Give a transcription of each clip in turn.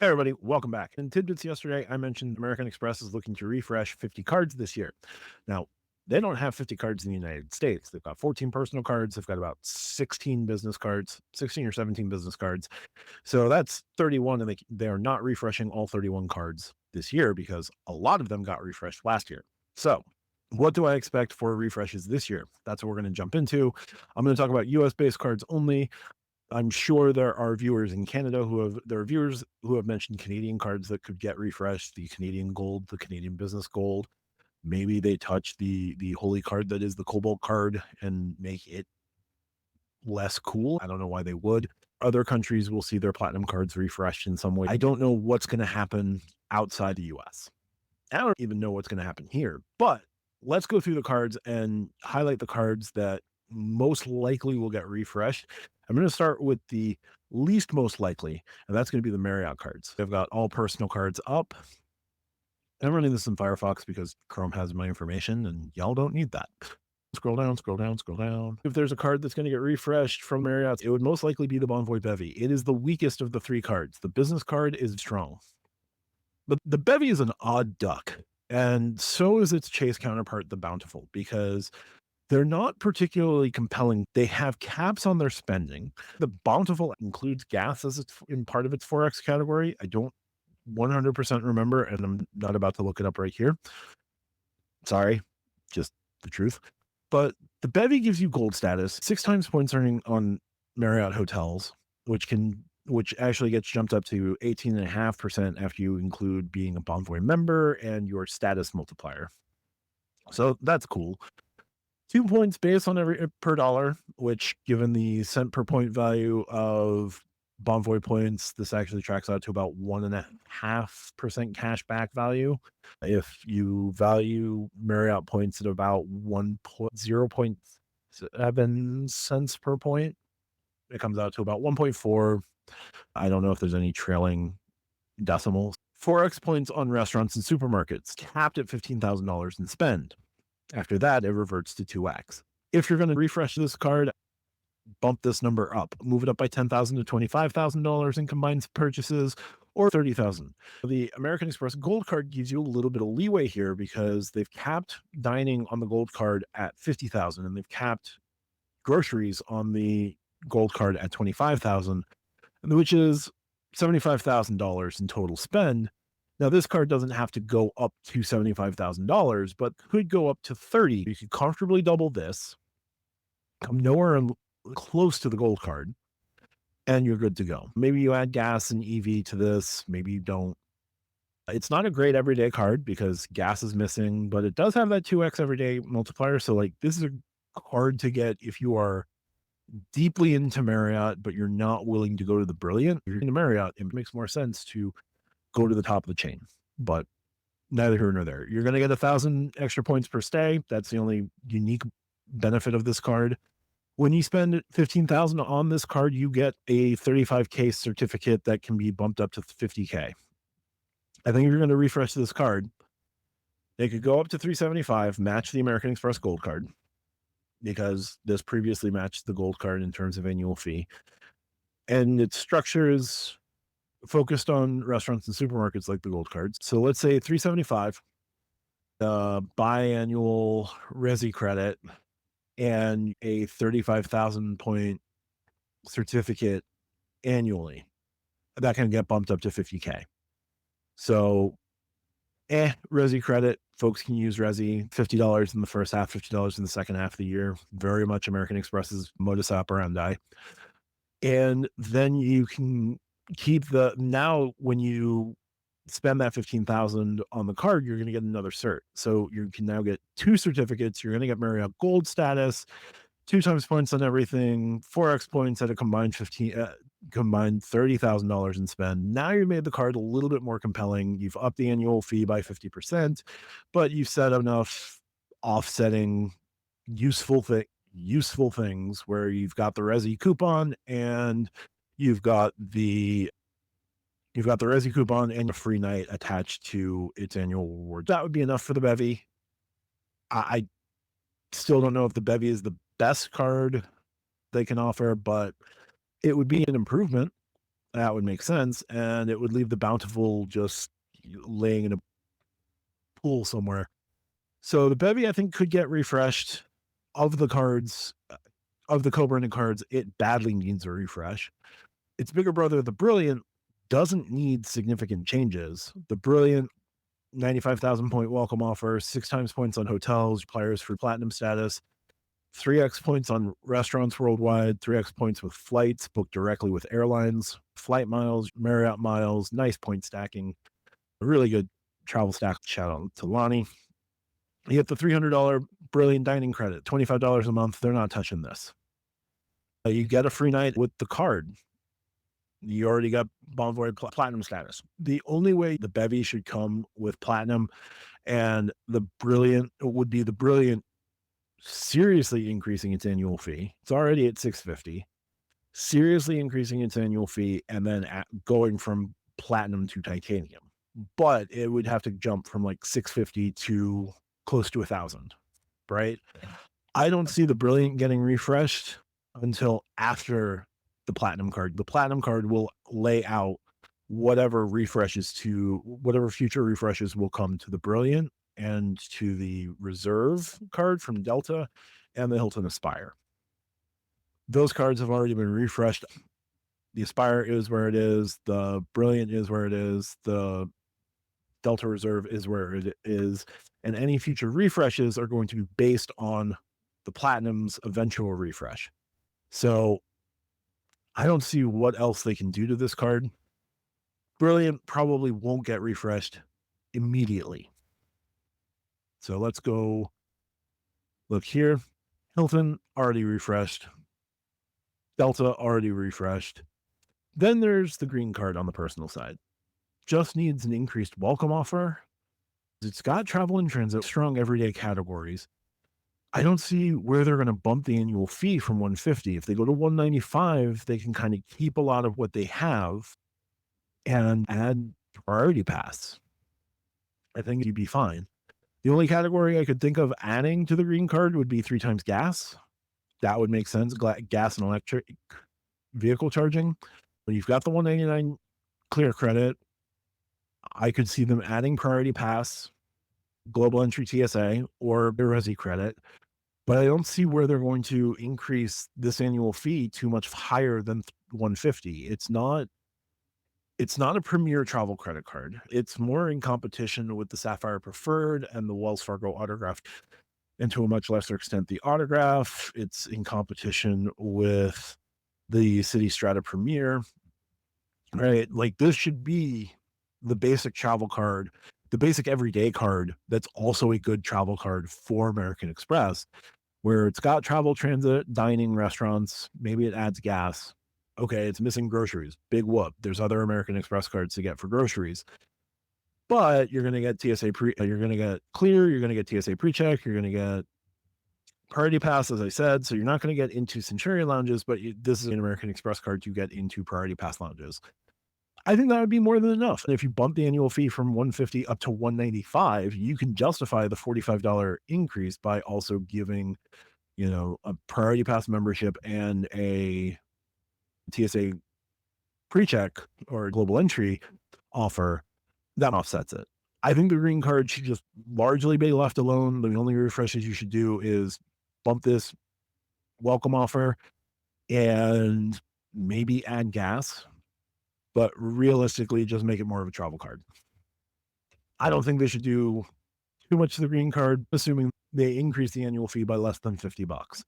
Hey everybody, welcome back. In tidbits yesterday, I mentioned American Express is looking to refresh 50 cards this year. Now, they don't have 50 cards in the United States. They've got 14 personal cards. They've got about 16 business cards, 16 or 17 business cards. So that's 31, and they are not refreshing all 31 cards this year because a lot of them got refreshed last year. So, what do I expect for refreshes this year? That's what we're going to jump into. I'm going to talk about US based cards only. I'm sure there are viewers in Canada there are viewers who have mentioned Canadian cards that could get refreshed, the Canadian Gold, the Canadian Business Gold. Maybe they touch the holy card that is the Cobalt card and make it less cool. I don't know why they would. Other countries will see their platinum cards refreshed in some way. I don't know what's going to happen outside the US. I don't even know what's going to happen here. But let's go through the cards and highlight the cards that most likely will get refreshed. I'm going to start with the least most likely, and that's going to be the Marriott cards. I've got all personal cards up. I'm running this in Firefox because Chrome has my information and y'all don't need that. Scroll down, scroll down, scroll down. If there's a card that's going to get refreshed from Marriott, it would most likely be the Bonvoy Bevy. It is the weakest of the three cards. The business card is strong. But the Bevy is an odd duck, and so is its chase counterpart, the Bountiful, because they're not particularly compelling. They have caps on their spending. The Bountiful includes gas as it's in part of its Forex category. I don't 100% remember, and I'm not about to look it up right here. Sorry, just the truth. But the Bevy gives you gold status, 6 times points earning on Marriott hotels, which actually gets jumped up to 18.5% after you include being a Bonvoy member and your status multiplier. So that's cool. 2 points based on every per dollar, which given the cent per point value of Bonvoy points, this actually tracks out to about 1.5% cash back value. If you value Marriott points at about 0.7 cents per point, it comes out to about 1.4. I don't know if there's any trailing decimals. Forex points on restaurants and supermarkets capped at $15,000 in spend. After that, it reverts to 2x. If you're going to refresh this card, bump this number up, move it up by $10,000 to $25,000 in combined purchases, or 30,000. The American Express Gold Card gives you a little bit of leeway here because they've capped dining on the Gold Card at 50,000, and they've capped groceries on the Gold Card at 25,000, which is $75,000 in total spend. Now, this card doesn't have to go up to $75,000, but could go up to 30. You could comfortably double this, come nowhere close to the gold card, and you're good to go. Maybe you add gas and EV to this. Maybe you don't. It's not a great everyday card because gas is missing, but it does have that 2x everyday multiplier. So, like, this is a card to get if you are deeply into Marriott, but you're not willing to go to the Brilliant. If you're into Marriott, it makes more sense to go to the top of the chain, but neither here nor there. You're going to get 1,000 extra points per stay. That's the only unique benefit of this card. When you spend 15,000 on this card, you get a 35K certificate that can be bumped up to 50K. I think if you're going to refresh this card, they could go up to 375, match the American Express Gold Card because this previously matched the Gold Card in terms of annual fee. And its structure is focused on restaurants and supermarkets like the Gold Cards. So let's say 375, biannual Resi credit, and a 35,000 point certificate annually. That can get bumped up to 50K. So, Resi credit. Folks can use Resi, $50 in the first half, $50 in the second half of the year. Very much American Express's modus operandi. And then you can keep now when you spend that 15,000 on the card, you're going to get another cert. So you can now get 2 certificates. You're going to get Marriott Gold status, 2 times points on everything, 4x points at a combined $30,000 in spend. Now you made the card a little bit more compelling. You've upped the annual fee by 50%, but you've set enough offsetting useful things where you've got the Resi coupon and you've got the Resi coupon and a free night attached to its annual reward. That would be enough for the Bevy. I still don't know if the Bevy is the best card they can offer, but it would be an improvement. That would make sense, and it would leave the Bountiful just laying in a pool somewhere. So the Bevy, I think, could get refreshed. Of the cards, of the co-branded cards, it badly needs a refresh. Its bigger brother, the Brilliant, doesn't need significant changes. The Brilliant 95,000 point welcome offer, 6 times points on hotels, players for platinum status, 3x points on restaurants worldwide, 3x points with flights booked directly with airlines, flight miles, Marriott miles, nice point stacking, a really good travel stack. Shout out to Lonnie. You get the $300 Brilliant dining credit, $25 a month. They're not touching this. You get a free night with the card. You already got Bonvoy Platinum status. The only way the Bevy should come with Platinum and the Brilliant would be the Brilliant seriously increasing its annual fee. It's already at 650. Seriously increasing its annual fee and then going from Platinum to Titanium. But it would have to jump from like 650 to close to 1,000, right? I don't see the Brilliant getting refreshed until after the Platinum card. The Platinum card will lay out whatever future refreshes will come to the Brilliant and to the Reserve card from Delta and the Hilton Aspire. Those cards have already been refreshed. The Aspire is where it is. The Brilliant is where it is. The Delta Reserve is where it is. And any future refreshes are going to be based on the Platinum's eventual refresh. So I don't see what else they can do to this card. Brilliant probably won't get refreshed immediately. So let's go look here. Hilton already refreshed. Delta already refreshed. Then there's the green card on the personal side. Just needs an increased welcome offer. It's got travel and transit, strong everyday categories. I don't see where they're going to bump the annual fee from 150. If they go to 195, they can kind of keep a lot of what they have and add priority pass. I think you'd be fine. The only category I could think of adding to the green card would be 3 times gas. That would make sense. Gas and electric vehicle charging. When you've got the 199 clear credit, I could see them adding priority pass, global entry TSA, or the Resi credit. But I don't see where they're going to increase this annual fee too much higher than 150. It's not a premier travel credit card. It's more in competition with the Sapphire Preferred and the Wells Fargo Autograph, and to a much lesser extent, the Autograph. It's in competition with the City Strata Premier, right? Like this should be the basic travel card, the basic everyday card that's also a good travel card for American Express, where it's got travel, transit, dining, restaurants. Maybe it adds gas. Okay, it's missing groceries. Big whoop. There's other American Express cards to get for groceries. But you're going to get you're going to get clear, you're going to get TSA pre-check, you're going to get priority pass, as I said. So you're not going to get into Centurion lounges, but this is an American Express card to get into priority pass lounges. I think that would be more than enough. If you bump the annual fee from 150 up to 195, you can justify the $45 increase by also giving, a priority pass membership and a TSA pre-check or global entry offer that offsets it. I think the green card should just largely be left alone. The only refreshes you should do is bump this welcome offer and maybe add gas, but realistically just make it more of a travel card. I don't think they should do too much to the green card, assuming they increase the annual fee by less than $50.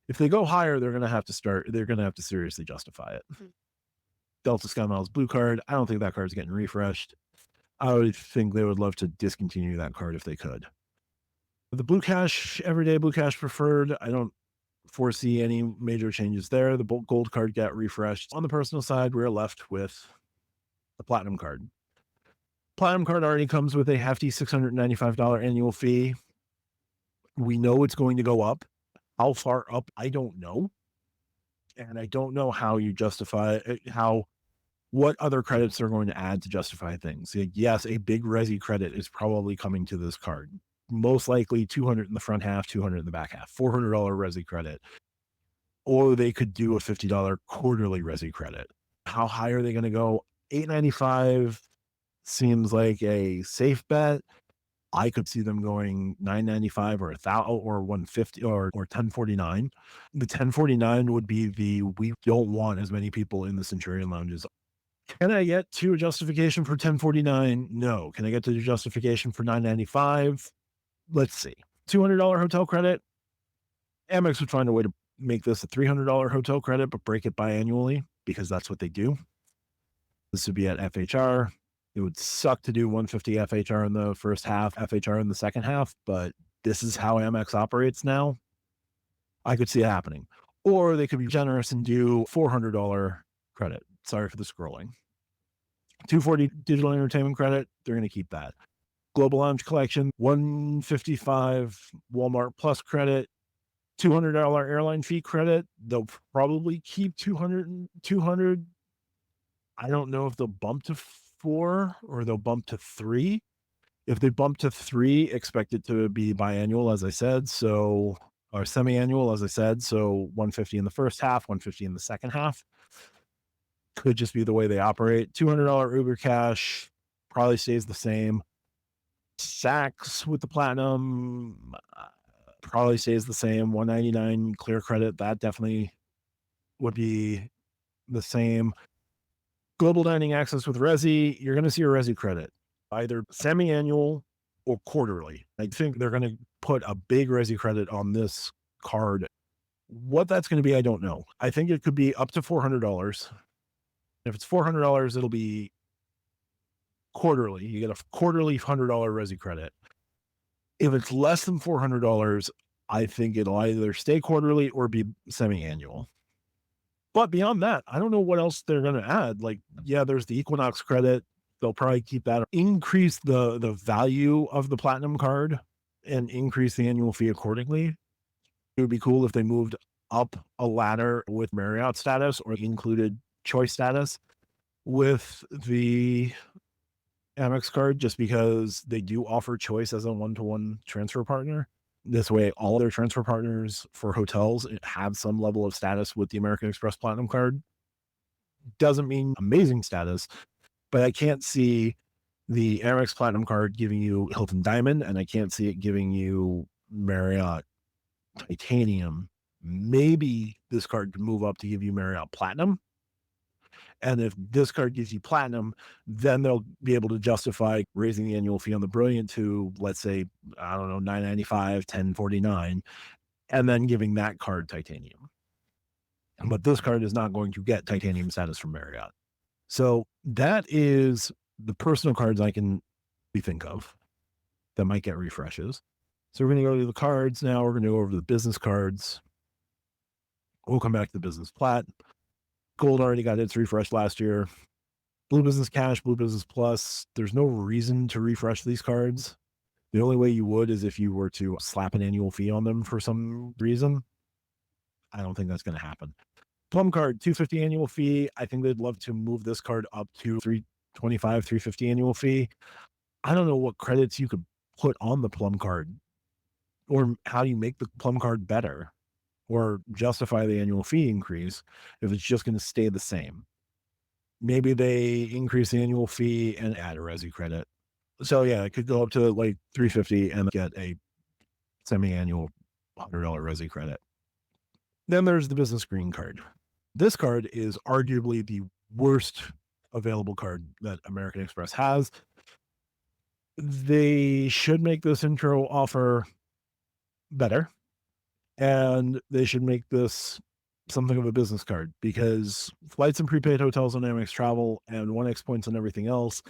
If they go higher, they're going to have to seriously justify it. Mm-hmm. Delta SkyMiles Blue card. I don't think that card's getting refreshed. I would think they would love to discontinue that card if they could. The Blue Cash, everyday Blue Cash preferred, I don't foresee any major changes there. The gold card got refreshed. On the personal side, we're left with the platinum card. Platinum card already comes with a hefty $695 annual fee. We know it's going to go up. How far up? I don't know. And I don't know how you justify what other credits they're going to add to justify things. Yes, a big Resi credit is probably coming to this card. Most likely 200 in the front half, 200 in the back half, $400 Resi credit. Or they could do a $50 quarterly Resi credit. How high are they going to go? 895 seems like a safe bet. I could see them going 995 or 1,000 or 150 or 1049. The 1049 would be the we don't want as many people in the Centurion lounges. Can I get to a justification for 1049? No. Can I get to the justification for 995? Let's see. $200 hotel credit. Amex would find a way to make this a $300 hotel credit, but break it biannually because that's what they do. This would be at FHR. It would suck to do 150 FHR in the first half, FHR in the second half, but this is how Amex operates now. I could see it happening. Or they could be generous and do $400 credit. Sorry for the scrolling. 240 digital entertainment credit. They're going to keep that. Global Lounge Collection, 155 Walmart Plus credit, $200 airline fee credit. They'll probably keep 200. I don't know if they'll bump to 4 or they'll bump to 3. If they bump to 3, expect it to be biannual, as I said, so or semi-annual, as I said, so 150 in the first half, 150 in the second half. Could just be the way they operate. $200 Uber Cash probably stays the same. Saks with the platinum probably stays the same. 199 clear credit, that definitely would be the same. Global dining access with Resi, you're going to see a Resi credit, either semi-annual or quarterly. I think they're going to put a big Resi credit on this card. What that's going to be, I don't know. I think it could be up to $400. If it's $400, it'll be quarterly. You get a quarterly $100 Resi credit. If it's less than $400, I think it'll either stay quarterly or be semi-annual. But beyond that, I don't know what else they're going to add. Like, yeah, there's the Equinox credit. They'll probably keep that. Increase the value of the platinum card and increase the annual fee accordingly. It would be cool if they moved up a ladder with Marriott status or included choice status with the Amex card, just because they do offer choice as a one-to-one transfer partner. This way, all their transfer partners for hotels have some level of status with the American Express Platinum card. Doesn't mean amazing status, but I can't see the Amex Platinum card giving you Hilton Diamond, and I can't see it giving you Marriott Titanium. Maybe this card can move up to give you Marriott Platinum. And if this card gives you Platinum, then they'll be able to justify raising the annual fee on the Brilliant to, let's say, I don't know, 995, 1049, and then giving that card Titanium. But this card is not going to get Titanium status from Marriott. So that is the personal cards I can think of that might get refreshes. So we're going to go to the cards now. We're going to go over the business cards. We'll come back to the business plat. Gold already got its refresh last year. Blue Business Cash, Blue Business Plus. There's no reason to refresh these cards. The only way you would is if you were to slap an annual fee on them for some reason. I don't think that's going to happen. Plum card, $250 annual fee. I think they'd love to move this card up to $325, $350 annual fee. I don't know what credits you could put on the Plum card, or how you make the Plum card better, or justify the annual fee increase if it's just going to stay the same. Maybe they increase the annual fee and add a Resi credit. So yeah, it could go up to like $350 and get a semi-annual $100 Resi credit. Then there's the business green card. This card is arguably the worst available card that American Express has. They should make this intro offer better, and they should make this something of a business card, because flights and prepaid hotels on Amex Travel and 1X points on everything else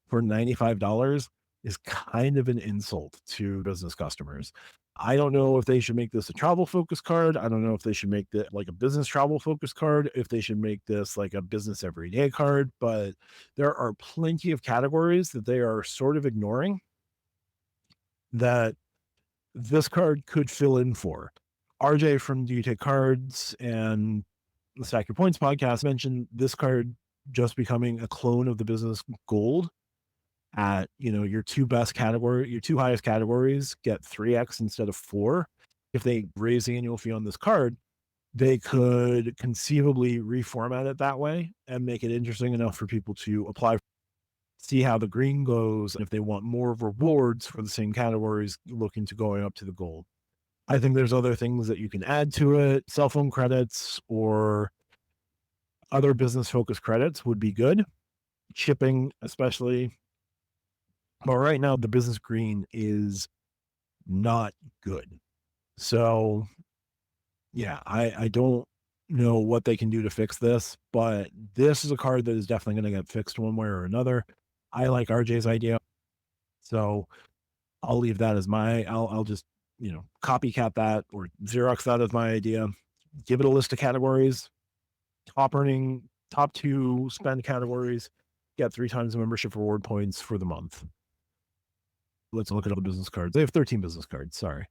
for $95 is kind of an insult to business customers. I don't know if they should make this a travel focus card. I don't know if they should make it like a business travel focus card, if they should make this like a business everyday card, but there are plenty of categories that they are sort of ignoring that this card could fill in for. RJ from Do You Take Cards and the Stack Your Points podcast mentioned this card just becoming a clone of the business gold at, your two highest categories get 3x instead of 4. If they raise the annual fee on this card, they could conceivably reformat it that way and make it interesting enough for people to apply, see how the green goes, and if they want more rewards for the same categories, looking to going up to the gold. I think there's other things that you can add to it. Cell phone credits or other business focused credits would be good. Shipping, especially. But right now, the business green is not good. So, yeah, I don't know what they can do to fix this, but this is a card that is definitely going to get fixed one way or another. I like RJ's idea. So I'll leave that as I'll just, copycat that or Xerox that as my idea. Give it a list of categories, top two spend categories, get 3 times the membership reward points for the month. Let's look at all the business cards. They have 13 business cards. Sorry.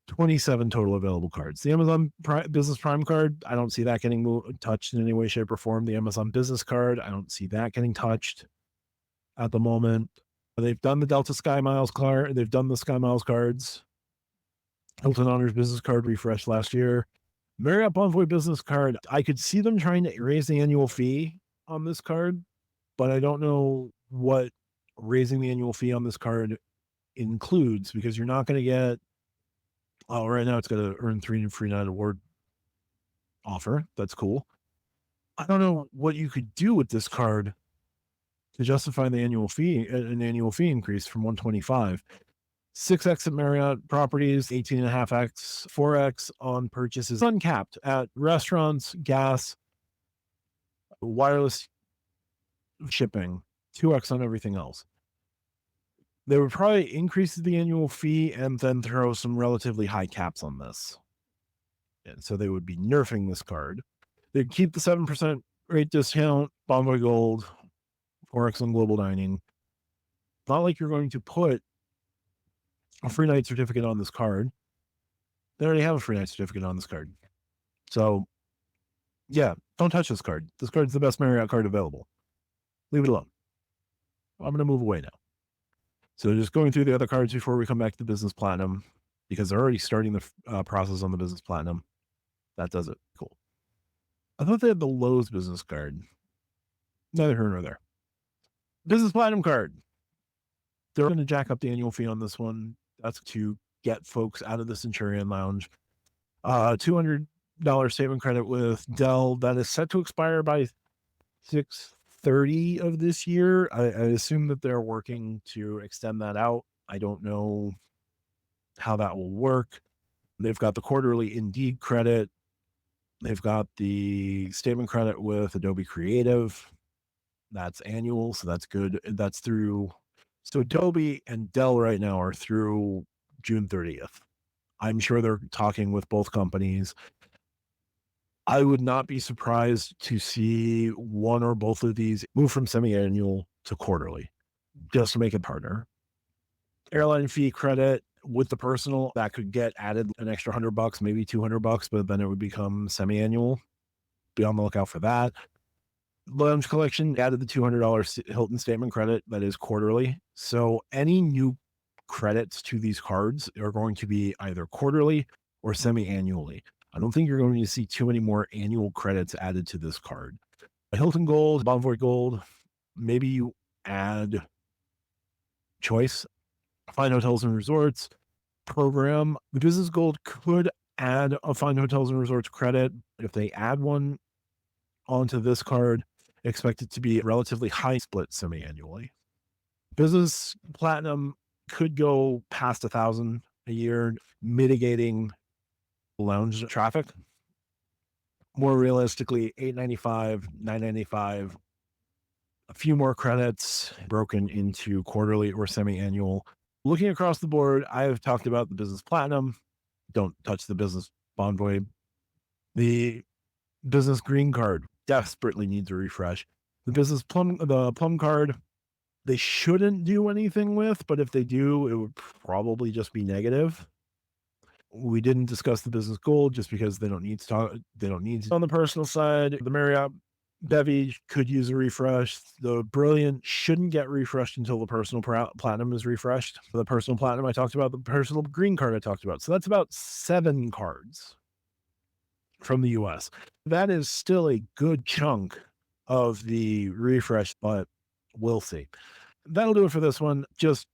27 total available cards. The Amazon Business Prime card, I don't see that getting touched in any way, shape, or form. The Amazon Business card, I don't see that getting touched at the moment. They've done the Delta Sky Miles card. They've done the Sky Miles cards. Hilton Honors Business card refreshed last year. Marriott Bonvoy Business card, I could see them trying to raise the annual fee on this card, but I don't know what raising the annual fee on this card includes, because you're not going to get, right now it's got to earn 3 free night award offer. That's cool. I don't know what you could do with this card to justify the annual fee, an annual fee increase from 125. 6x at Marriott properties, 18.5x, 4x on purchases, uncapped at restaurants, gas, wireless shipping, 2x on everything else. They would probably increase the annual fee and then throw some relatively high caps on this. And so they would be nerfing this card. They'd keep the 7% rate discount, Bonvoy Gold, 4x on global dining. Not like you're going to put a free night certificate on this card. They already have a free night certificate on this card. So, yeah, don't touch this card. This card's the best Marriott card available. Leave it alone. I'm going to move away now. So just going through the other cards before we come back to the Business Platinum, because they're already starting the process on the Business Platinum. That does it. Cool. I thought they had the Lowe's Business card. Neither here nor there. Business Platinum card. They're going to jack up the annual fee on this one. That's to get folks out of the Centurion Lounge. $200 statement credit with Dell that is set to expire by 6/30 of this year. I assume that they're working to extend that out. I don't know how that will work. They've got the quarterly Indeed credit. They've got the statement credit with Adobe Creative. That's annual, so that's good. That's through. So Adobe and Dell right now are through June 30th. I'm sure they're talking with both companies. I would not be surprised to see one or both of these move from semi-annual to quarterly, just to make it harder. Airline fee credit with the personal, that could get added an extra $100, maybe $200, but then it would become semi-annual. Be on the lookout for that. Lounge Collection added the $200 Hilton statement credit that is quarterly. So any new credits to these cards are going to be either quarterly or semi-annually. I don't think you're going to see too many more annual credits added to this card. Hilton Gold, Bonvoy Gold, maybe you add Choice, Fine Hotels and Resorts program. The Business Gold could add a Fine Hotels and Resorts credit. If they add one onto this card, expect it to be a relatively high split semi-annually. Business Platinum could go past 1,000 a year, mitigating lounge traffic. More realistically, $895, $995, a few more credits broken into quarterly or semi-annual. Looking across the board, I have talked about the Business Platinum. Don't touch the Business Bonvoy. The Business Green card desperately needs a refresh. The Plum card, they shouldn't do anything with, but if they do, it would probably just be negative. We didn't discuss the Business Gold just because they don't need to talk. They don't need to. On the personal side, the Marriott Bevy could use a refresh. The Brilliant shouldn't get refreshed until the personal platinum is refreshed. The personal platinum I talked about, the personal green card I talked about. So that's about 7 cards. from the US. That is still a good chunk of the refresh, but we'll see. That'll do it for this one. Just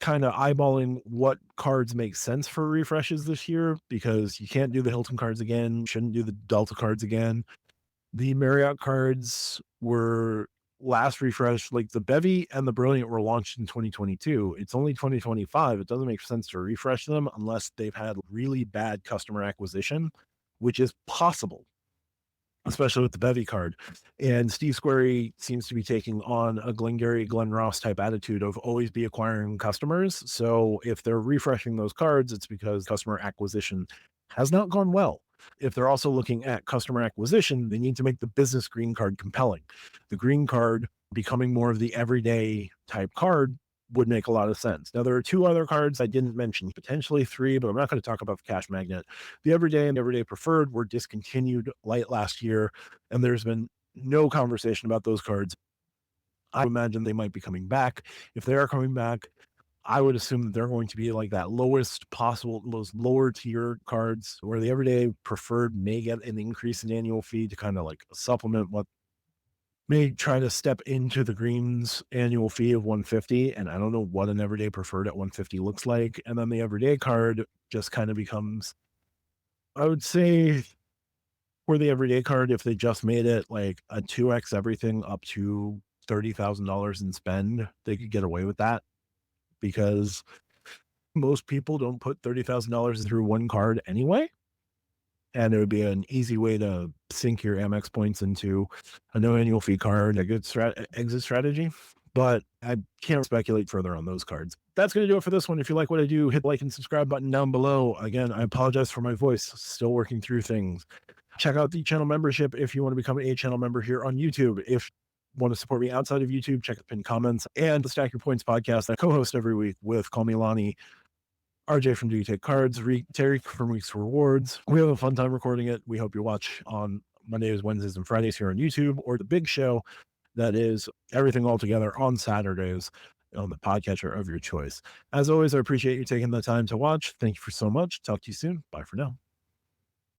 kind of eyeballing what cards make sense for refreshes this year because you can't do the Hilton cards again, shouldn't do the Delta cards again. The Marriott cards were last refreshed, like the Bevy and the Brilliant were launched in 2022. It's only 2025. It doesn't make sense to refresh them unless they've had really bad customer acquisition, which is possible, especially with the Bevy card. And Steve Squarey seems to be taking on a Glengarry Glen Ross type attitude of always be acquiring customers. So if they're refreshing those cards, it's because customer acquisition has not gone well. If they're also looking at customer acquisition, they need to make the business green card compelling. The green card becoming more of the everyday type card would make a lot of sense. Now, there are two other cards I didn't mention, potentially three, but I'm not going to talk about the cash magnet. The everyday and everyday preferred were discontinued late last year, and there's been no conversation about those cards. I imagine they might be coming back. If they are coming back, I would assume that they're going to be like that lowest possible, those lower tier cards where the everyday preferred may get an increase in annual fee to kind of like supplement what may try to step into the greens annual fee of 150. And I don't know what an everyday preferred at 150 looks like. And then the everyday card just kind of becomes, I would say, for the everyday card, if they just made it like a 2x everything up to $30,000 in spend, they could get away with that because most people don't put $30,000 through one card anyway. And it would be an easy way to sink your Amex points into a no annual fee card, a good exit strategy. But I can't speculate further on those cards. That's going to do it for this one. If you like what I do, hit the like and subscribe button down below. Again, I apologize for my voice, still working through things. Check out the channel membership if you want to become a channel member here on YouTube. If you want to support me outside of YouTube, check the pinned comments and the Stack Your Points podcast I co-host every week with Call Me Lonnie, RJ from Do You Take Cards, Terry from Weeks Rewards. We have a fun time recording it. We hope you watch on Mondays, Wednesdays, and Fridays here on YouTube, or the big show that is Everything All Together on Saturdays on the podcatcher of your choice. As always, I appreciate you taking the time to watch. Thank you for so much. Talk to you soon. Bye for now.